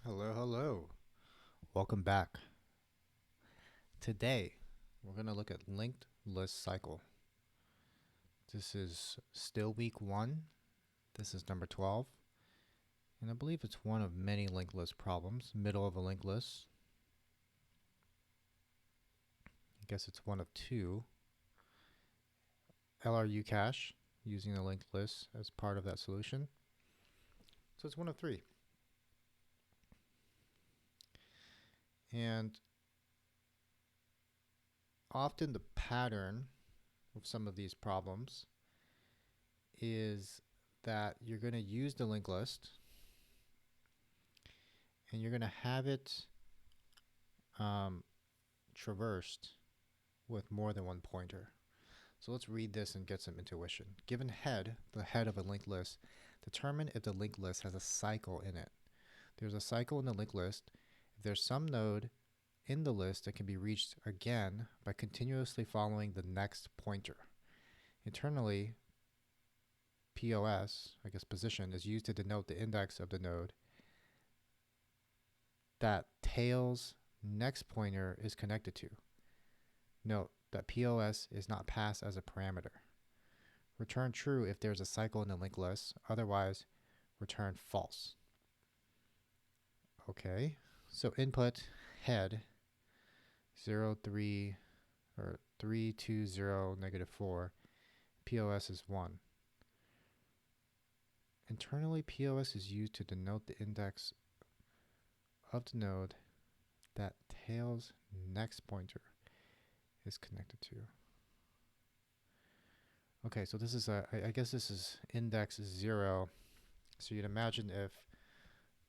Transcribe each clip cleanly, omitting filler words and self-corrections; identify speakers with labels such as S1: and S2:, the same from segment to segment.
S1: Hello, hello. Welcome back. Today, we're going to look at linked list cycle. This is still week 1. This is number 12. And I believe it's one of many linked list problems, middle of a linked list. I guess it's one of 2. LRU cache, using the linked list as part of that solution. So it's one of 3. And often the pattern of some of these problems is that you're going to use the linked list and you're going to have it traversed with more than one pointer. So let's read this and get some intuition. Given head, the head of a linked list, determine if the linked list has a cycle in it. There's a cycle in the linked list if there's some node in the list that can be reached again by continuously following the next pointer. Internally, POS, I guess position, is used to denote the index of the node that tail's next pointer is connected to. Note that POS is not passed as a parameter. Return true if there's a cycle in the linked list, otherwise return false. Okay, so input head 0, 3, or 3, 2, 0, -4, POS is 1. Internally, POS is used to denote the index of the node that tail's next pointer is connected to. Okay, so this is I guess this is index 0. So you'd imagine if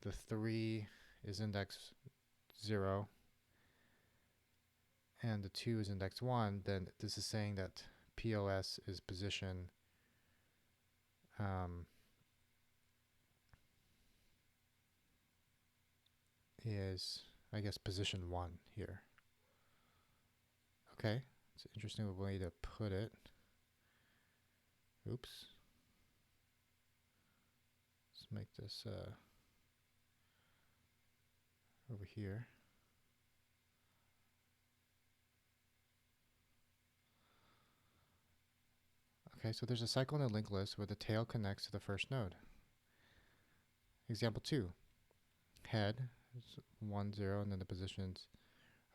S1: the 3 is index 0 and the 2 is index 1, then this is saying that POS is position is, I guess, position 1 here. Okay, it's an interesting way to put it. Oops. Let's make this over here. Okay, so there's a cycle in the linked list where the tail connects to the first node. Example 2. Head is 1, 0, and then the positions.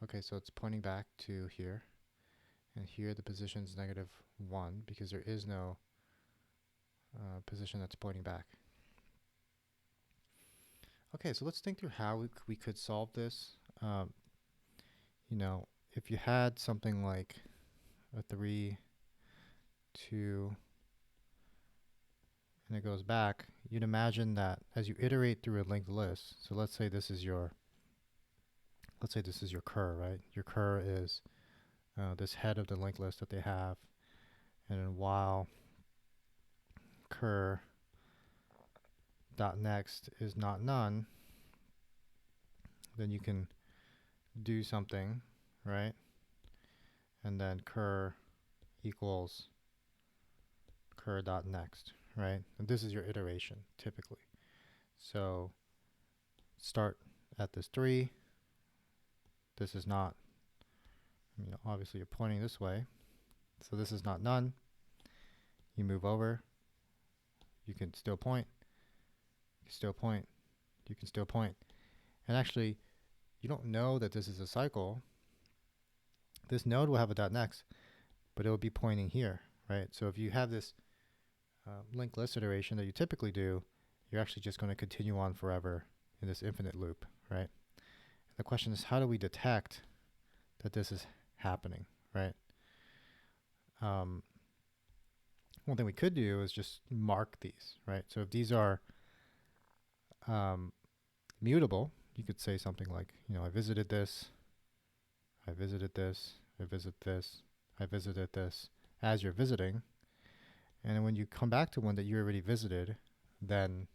S1: Okay, so it's pointing back to here. And here the position is -1 because there is no position that's pointing back. Okay, so let's think through how we could solve this. You know, if you had something like a 3, 2, and it goes back, you'd imagine that as you iterate through a linked list, so let's say this is your cur, right? Your cur is this head of the linked list that they have, and then while cur dot next is not none, then you can do something, right? And then cur equals cur dot next, right? And this is your iteration typically. So start at this 3. This is not, obviously you're pointing this way. So this is not none. You move over. You can still point. You can still point. You can still point. And actually, you don't know that this is a cycle. This node will have a dot next, but it will be pointing here, right? So if you have this linked list iteration that you typically do, you're actually just going to continue on forever in this infinite loop, right? And the question is, how do we detect that this is happening, right? One thing we could do is just mark these, right? So if these are mutable, you could say something like, I visited this, I visited this, I visit this, I visited this as you're visiting. And then when you come back to one that you already visited, then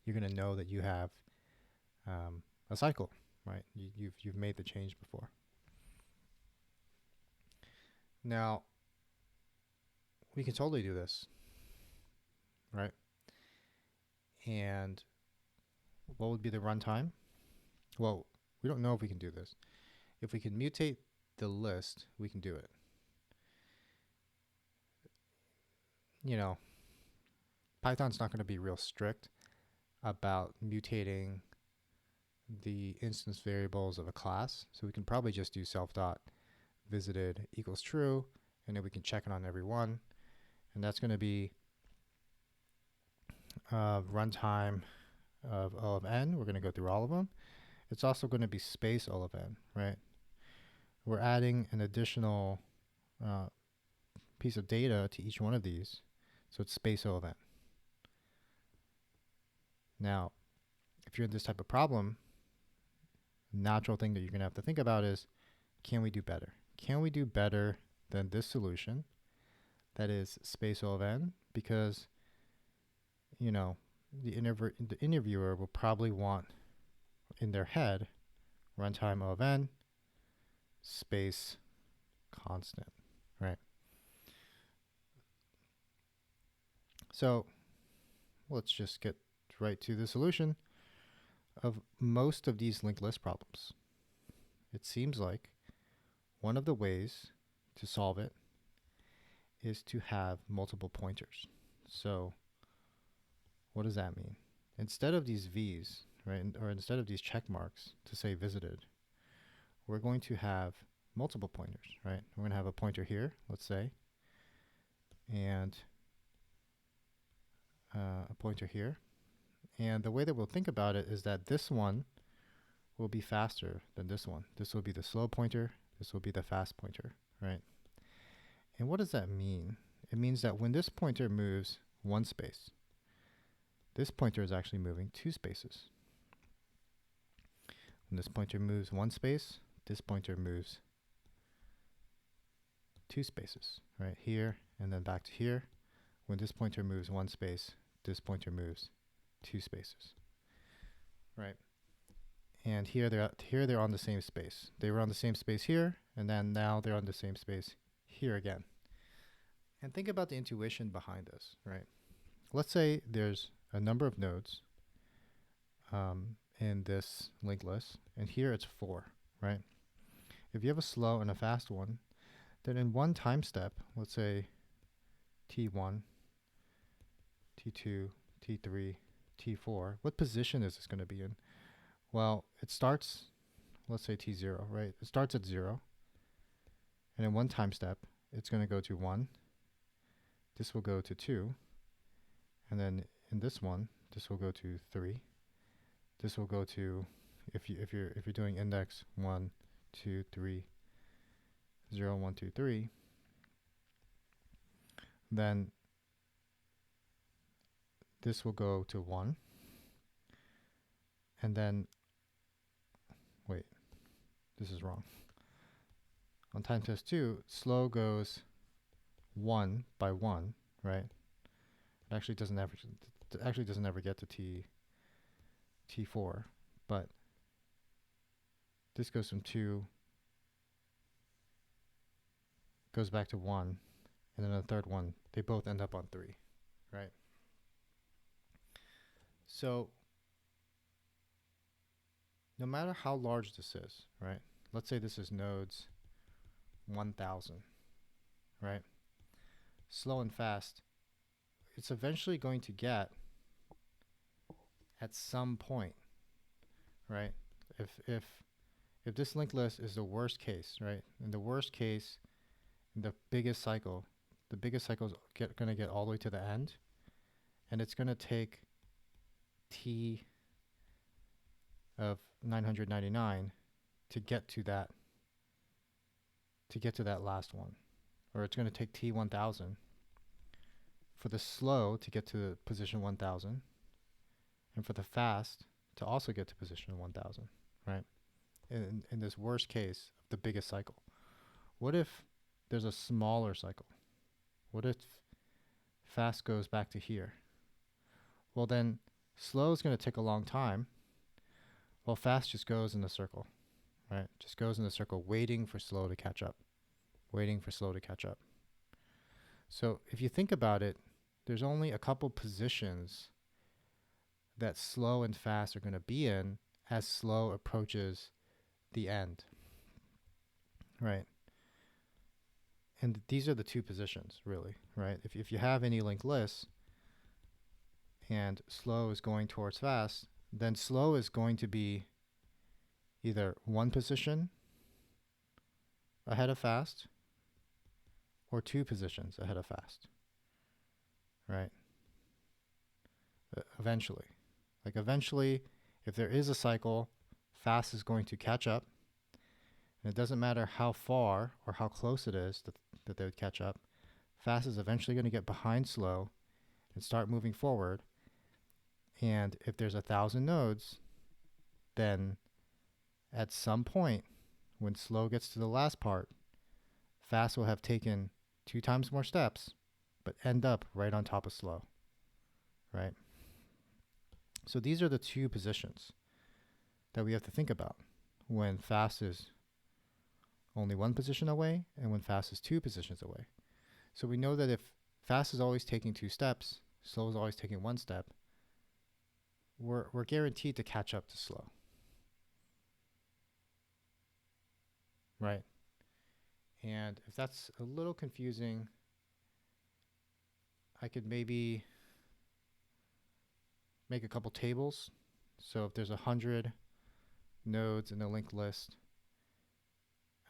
S1: you're going to know that you have a cycle, right? You've made the change before. Now, we can totally do this, right? And what would be the runtime? Well, we don't know if we can do this. If we can mutate the list, we can do it. You know, Python's not going to be real strict about mutating the instance variables of a class. So we can probably just do self.visited equals true, and then we can check it on every one. And that's going to be runtime of O of n. We're going to go through all of them. It's also going to be space O of n, right? We're adding an additional piece of data to each one of these. So it's space O of n. Now, if you're in this type of problem, natural thing that you're going to have to think about is, can we do better? Can we do better than this solution that is space O of n? Because, you know, the interviewer will probably want in their head runtime O of n space constant, right? So let's just get right to the solution of most of these linked list problems. It seems like one of the ways to solve it is to have multiple pointers. So what does that mean? Instead of these V's, right, or instead of these check marks to say visited, we're going to have multiple pointers, right? We're going to have a pointer here, let's say, and a pointer here. And the way that we'll think about it is that this one will be faster than this one. This will be the slow pointer. This will be the fast pointer, right? And what does that mean? It means that when this pointer moves one space, this pointer is actually moving two spaces. When this pointer moves one space, this pointer moves two spaces, right? Here and then back to here. When this pointer moves one space, this pointer moves two spaces, right? And here they're on the same space. They were on the same space here, and then now they're on the same space here again. And think about the intuition behind this, right? Let's say there's a number of nodes in this linked list, and here it's 4, right? If you have a slow and a fast one, then in one time step, let's say T1, T2, T3, T4, what position is this going to be in? Well, it starts, let's say T0, right? It starts at 0. And in one time step, it's going to go to 1. This will go to 2. And then in this one, this will go to 3. This will go to, if you're doing index 1, 2, 3, 0, 1, 2, 3, then this will go to 1. And then, wait, this is wrong. On time test 2, slow goes 1 by 1, right? It actually doesn't ever get to T4, but this goes from 2, goes back to 1, and then the third one, they both end up on 3, right? So no matter how large this is, right? Let's say this is nodes 1000, right? Slow and fast, it's eventually going to get at some point, right? If this linked list is the worst case, right? In the worst case, in the biggest cycle is going to get all the way to the end, and it's going to take T of 999 to get to that last one. Or it's going to take T1000 for the slow to get to position 1000, and for the fast to also get to position 1000, right? In this worst case of the biggest cycle. What if there's a smaller cycle? What if fast goes back to here? Well, then slow is going to take a long time, while fast just goes in a circle, right? Just goes in a circle waiting for slow to catch up, waiting for slow to catch up. So if you think about it, there's only a couple positions that slow and fast are going to be in as slow approaches the end, right? And these are the two positions, really, right? If you have any linked lists and slow is going towards fast, then slow is going to be either one position ahead of fast or two positions ahead of fast, right? Eventually. Like eventually, if there is a cycle, fast is going to catch up. And it doesn't matter how far or how close it is that they would catch up. Fast is eventually going to get behind slow and start moving forward. And if there's 1,000 nodes, then at some point, when slow gets to the last part, fast will have taken 2 times more steps, but end up right on top of slow, right? So these are the two positions that we have to think about when fast is only one position away and when fast is 2 positions away. So we know that if fast is always taking 2 steps, slow is always taking 1 step, we're guaranteed to catch up to slow, right? And if that's a little confusing, I could maybe make a couple tables. So if there's 100 nodes in a linked list,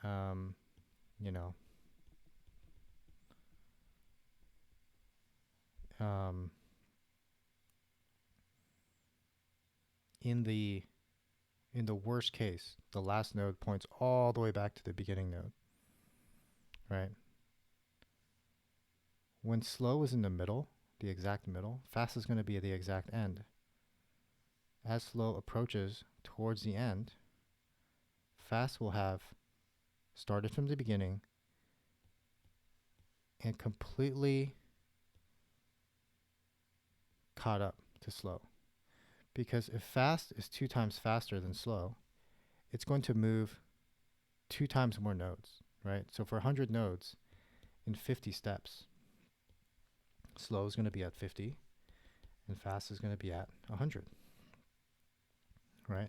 S1: you know, in the worst case, the last node points all the way back to the beginning node, right? When slow is in the middle, the exact middle, fast is going to be at the exact end. As slow approaches towards the end, fast will have started from the beginning and completely caught up to slow. Because if fast is 2 times faster than slow, it's going to move 2 times more nodes, right? So for 100 nodes in 50 steps, slow is going to be at 50 and fast is going to be at 100, right?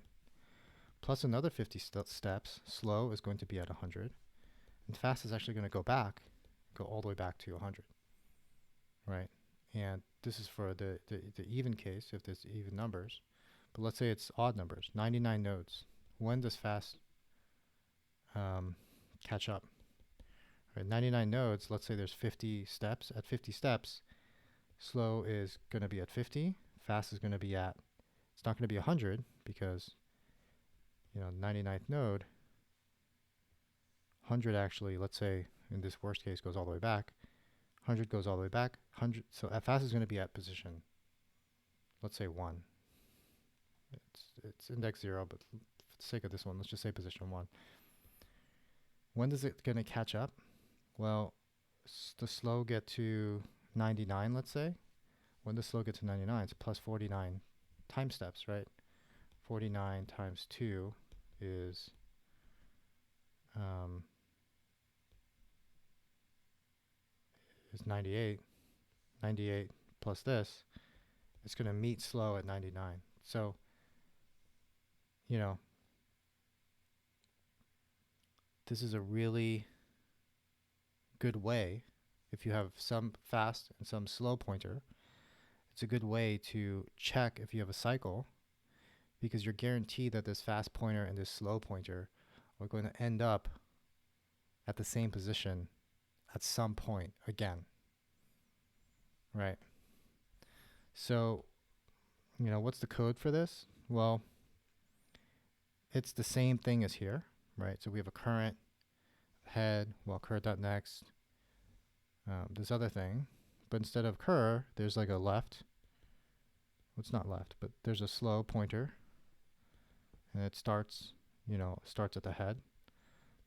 S1: Plus another 50 steps, slow is going to be at 100 and fast is actually going to go all the way back to 100, right? And this is for the even case, if there's even numbers. But let's say it's odd numbers, 99 nodes. When does fast catch up? Right, 99 nodes, let's say there's 50 steps. At 50 steps, slow is going to be at 50. Fast is going to be at, it's not going to be 100 because, 99th node, 100 actually, let's say in this worst case goes all the way back. 100 goes all the way back. 100. So at fast is going to be at position, let's say 1. It's index 0, but for the sake of this one, let's just say position 1. When is it going to catch up? Well, the slow get to 99, let's say. When does slow get to 99? It's plus 49 time steps, right? 49 times 2 is 98. 98 plus this, it's going to meet slow at 99. So, this is a really good way, if you have some fast and some slow pointer, it's a good way to check if you have a cycle, because you're guaranteed that this fast pointer and this slow pointer are going to end up at the same position at some point again, right? So, what's the code for this? Well, it's the same thing as here, right? So we have a current head, well, cur.next, this other thing, but instead of cur, there's like a left. Well, it's not left, but there's a slow pointer, and it starts, starts at the head.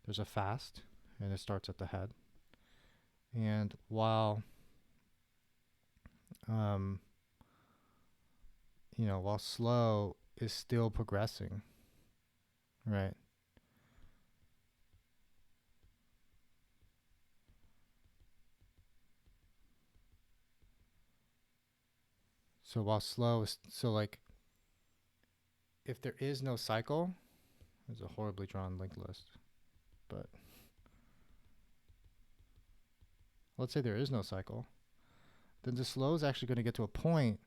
S1: There's a fast, and it starts at the head. And while, while slow is still progressing, right? So while slow is, so like if there is no cycle, there's a horribly drawn linked list, but let's say there is no cycle, then the slow is actually going to get to a point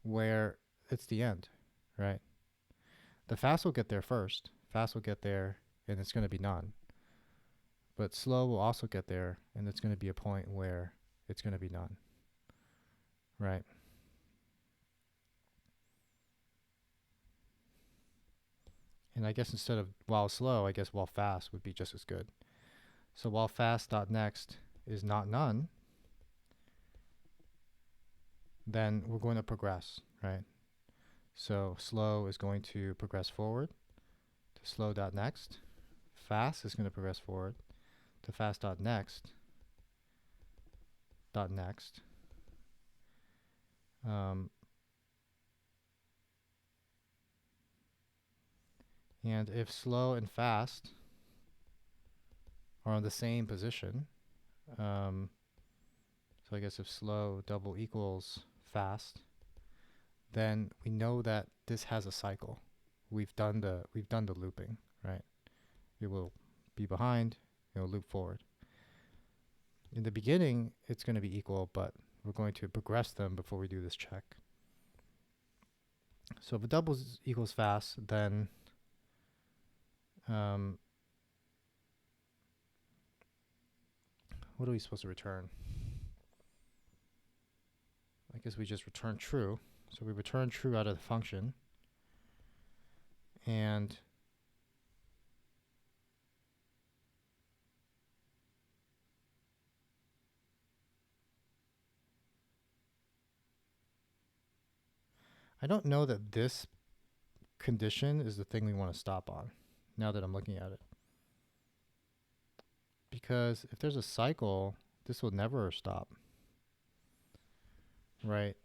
S1: where it's the end, right? The fast will get there first. Fast will get there, and it's going to be none. But slow will also get there, and it's going to be a point where it's going to be none, right? And I guess instead of while slow, I guess while fast would be just as good. So while fast dot next is not none, then we're going to progress, right? So slow is going to progress forward to slow dot next. Fast is going to progress forward to fast dot next dot next. And if slow and fast are on the same position, so I guess if slow double equals fast, then we know that this has a cycle. We've done the looping, right? It will be behind, it will loop forward. In the beginning, it's going to be equal, but we're going to progress them before we do this check. So if a double equals fast, then what are we supposed to return? I guess we just return true. So we return true out of the function. And I don't know that this condition is the thing we want to stop on, now that I'm looking at it. Because if there's a cycle, this will never stop, right?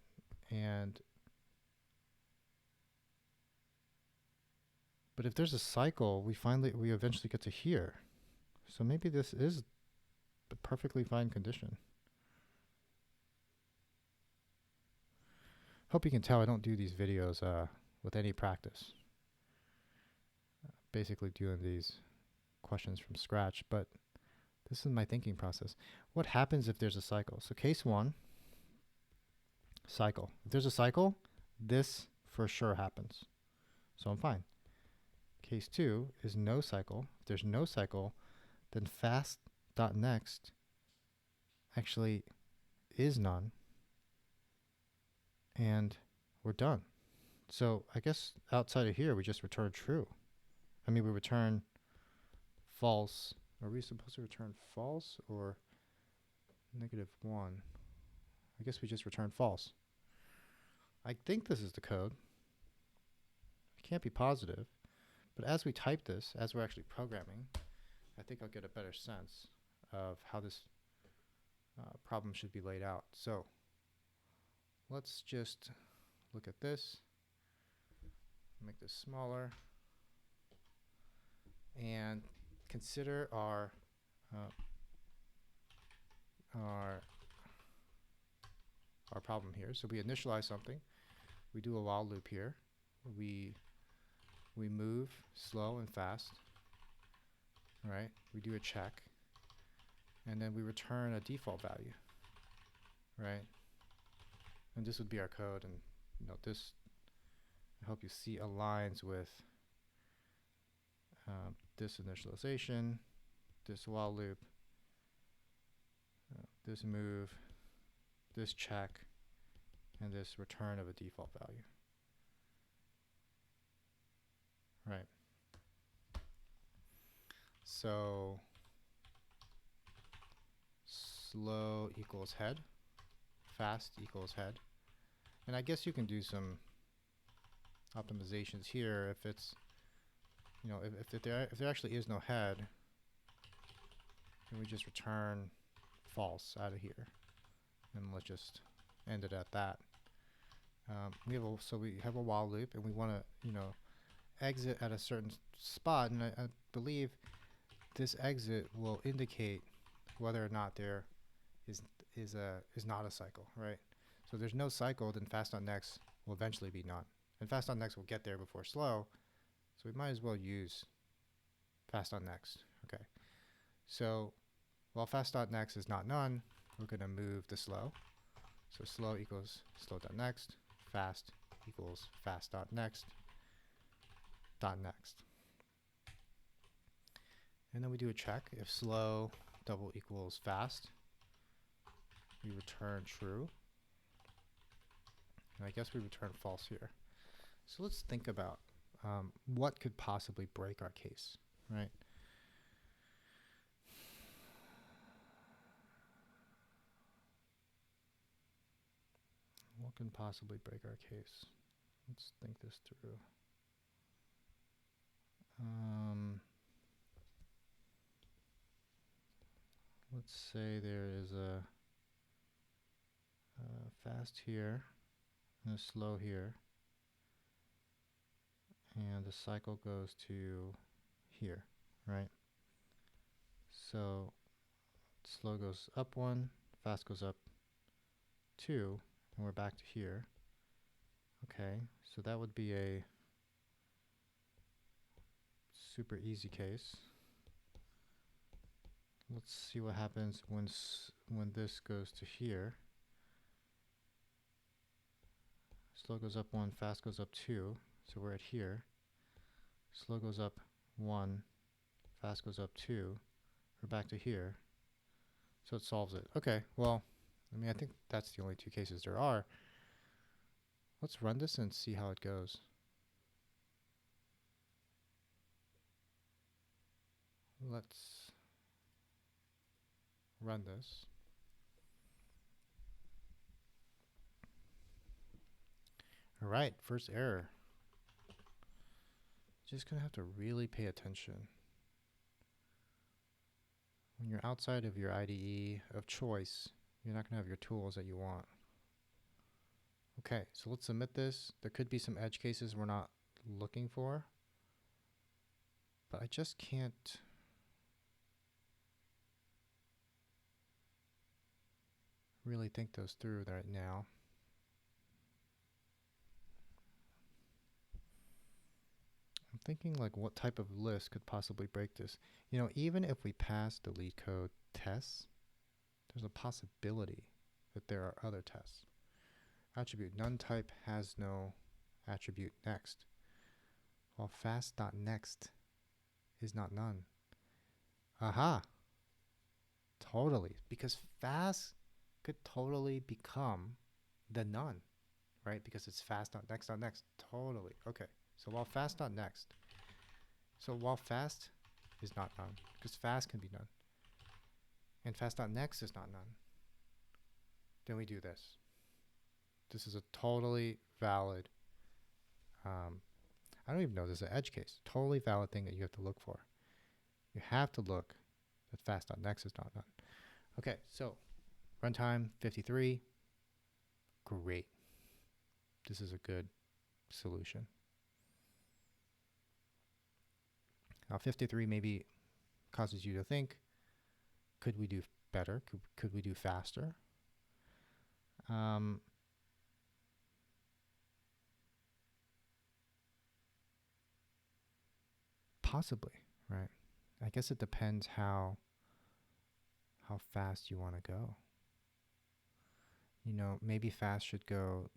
S1: But if there's a cycle, we eventually get to here. So maybe this is the perfectly fine condition. Hope you can tell I don't do these videos with any practice. Basically doing these questions from scratch, but this is my thinking process. What happens if there's a cycle? So case 1, cycle. If there's a cycle, this for sure happens. So I'm fine. Case 2 is no cycle. If there's no cycle, then fast.next actually is none. And we're done. So I guess outside of here, we just return true. I mean, we return false. Are we supposed to return false or -1? I guess we just return false. I think this is the code. I can't be positive. But as we type this, as we're actually programming, I think I'll get a better sense of how this problem should be laid out. So let's just look at this, make this smaller, and consider our problem here. So we initialize something, we do a while loop here, we move slow and fast, right? We do a check, and then we return a default value, right? And this would be our code, and this, I hope you see, aligns with this initialization, this while loop, this move, this check, and this return of a default value. Right. So slow equals head, fast equals head. And I guess you can do some optimizations here if it's, if there actually is no head, then we just return false out of here. And let's just end it at that. So we have a while loop, and we want to, exit at a certain spot, and I believe this exit will indicate whether or not there is not a cycle, right? So if there's no cycle, then fast.next will eventually be none. And fast.next will get there before slow, so we might as well use fast.next. Okay, so while fast.next is not none, we're going to move the slow. So slow equals slow.next, fast equals fast.next, .next. And then we do a check. If slow double equals fast, we return true. And I guess we return false here. So let's think about what could possibly break our case, right? What can possibly break our case? Let's think this through. Let's say there is a fast here and a slow here, and the cycle goes to here, right? So slow goes up 1, fast goes up 2, and we're back to here. Okay, so that would be a super easy case. Let's see what happens when this goes to here. Slow goes up 1, fast goes up 2, so we're at here. Slow goes up 1, fast goes up 2, we're back to here. So it solves it. Okay, well, I mean, I think that's the only two cases there are. Let's run this and see how it goes. Let's run this. All right, first error. Just gonna have to really pay attention. When you're outside of your IDE of choice, you're not gonna have your tools that you want. Okay, so let's submit this. There could be some edge cases we're not looking for, but I just can't really think those through right now. I'm thinking like what type of list could possibly break this. You know, even if we pass the Leetcode tests, there's a possibility that there are other tests. Attribute none type has no attribute next, while fast.next is not none. Aha! Totally, because fast could totally become the none, right? Because it's fast.next. Totally. Okay. So while fast.next, so while fast is not none, because fast can be none, and fast.next is not none, then we do this. This is a totally valid, I don't even know this is an edge case, totally valid thing that you have to look for. You have to look that fast.next is not none. Okay, so runtime 53, great. This is a good solution. Now 53 maybe causes you to think, could we do better? Could we do faster? Possibly, right? I guess it depends how fast you want to go. You know, maybe fast should go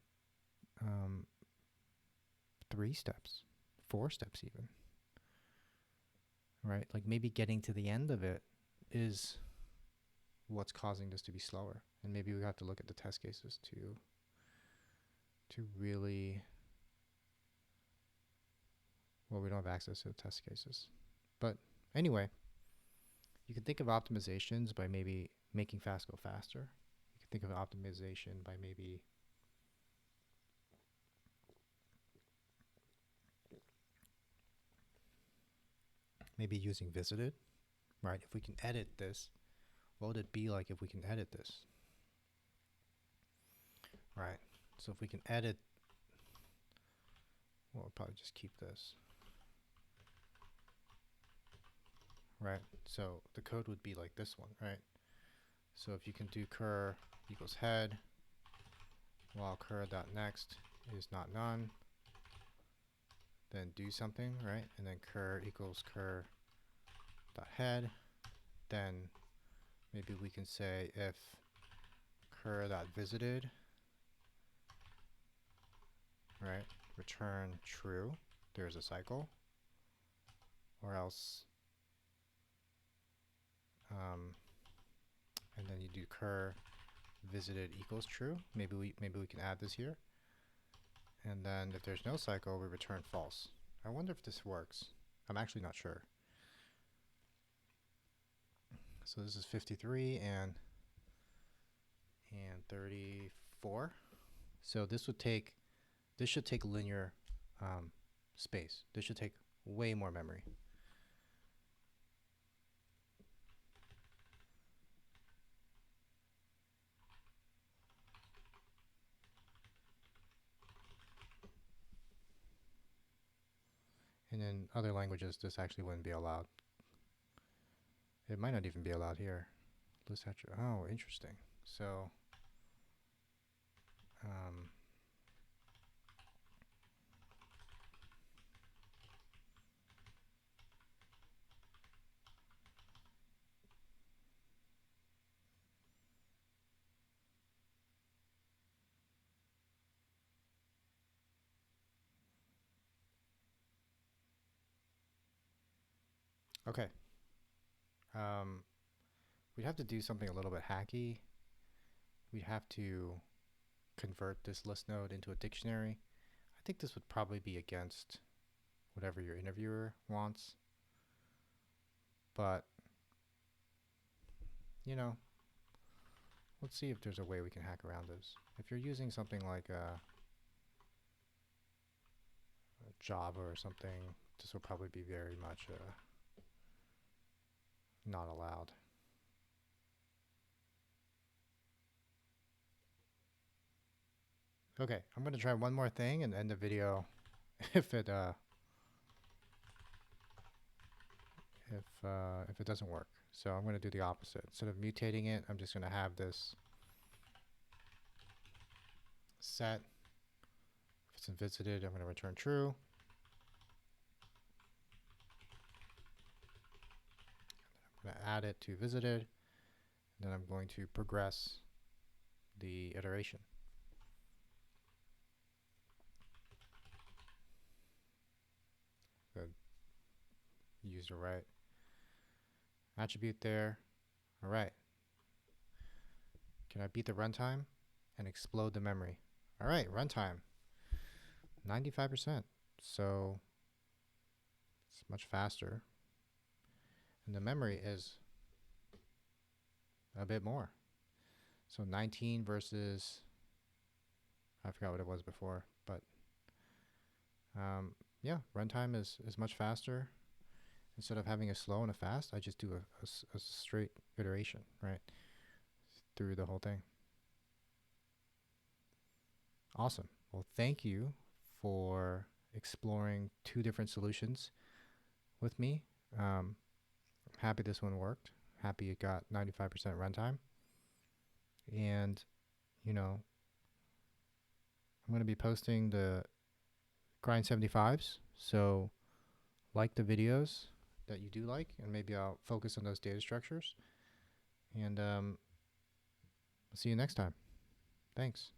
S1: 3 steps, 4 steps even. Right? Like maybe getting to the end of it is what's causing this to be slower. And maybe we have to look at the test cases to really, well, we don't have access to the test cases. But anyway, you can think of optimizations by maybe making fast go faster. You can think of optimization by maybe using visited, right? If we can edit this, what would it be like if we can edit this? Right, so if we can edit, well, we'll probably just keep this. Right, so the code would be like this one, right? So if you can do cur equals head, while cur.next is not none, then do something, right? And then cur equals cur dot head. Then maybe we can say if cur dot visited, right, return true, there's a cycle, or else, and then you do cur visited equals true. Maybe we can add this here. And then if there's no cycle, we return false. I wonder if this works. I'm actually not sure. So this is 53 and 34. So this should take linear space. This should take way more memory. And in other languages, this actually wouldn't be allowed. It might not even be allowed here. List attribute. Oh, interesting. So, okay. We'd have to do something a little bit hacky. We'd have to convert this list node into a dictionary. I think this would probably be against whatever your interviewer wants. But, you know, let's see if there's a way we can hack around this. If you're using something like Java or something, this will probably be very much not allowed. Okay, I'm going to try one more thing and end the video if it doesn't work. So I'm going to do the opposite. Instead of mutating it, I'm just going to have this set. If it's visited, I'm going to return true. I'm going to add it to visited. And then I'm going to progress the iteration. Good. User right attribute there. All right. Can I beat the runtime and explode the memory? All right, runtime. 95%. So it's much faster. And the memory is a bit more. So 19 versus, I forgot what it was before, but yeah, runtime is much faster. Instead of having a slow and a fast, I just do a straight iteration, right, through the whole thing. Awesome. Well, thank you for exploring two different solutions with me. I'm happy this one worked. Happy it got 95% runtime. And, you know, I'm going to be posting the grind 75s. So like the videos that you do like, and maybe I'll focus on those data structures. And I'll see you next time. Thanks.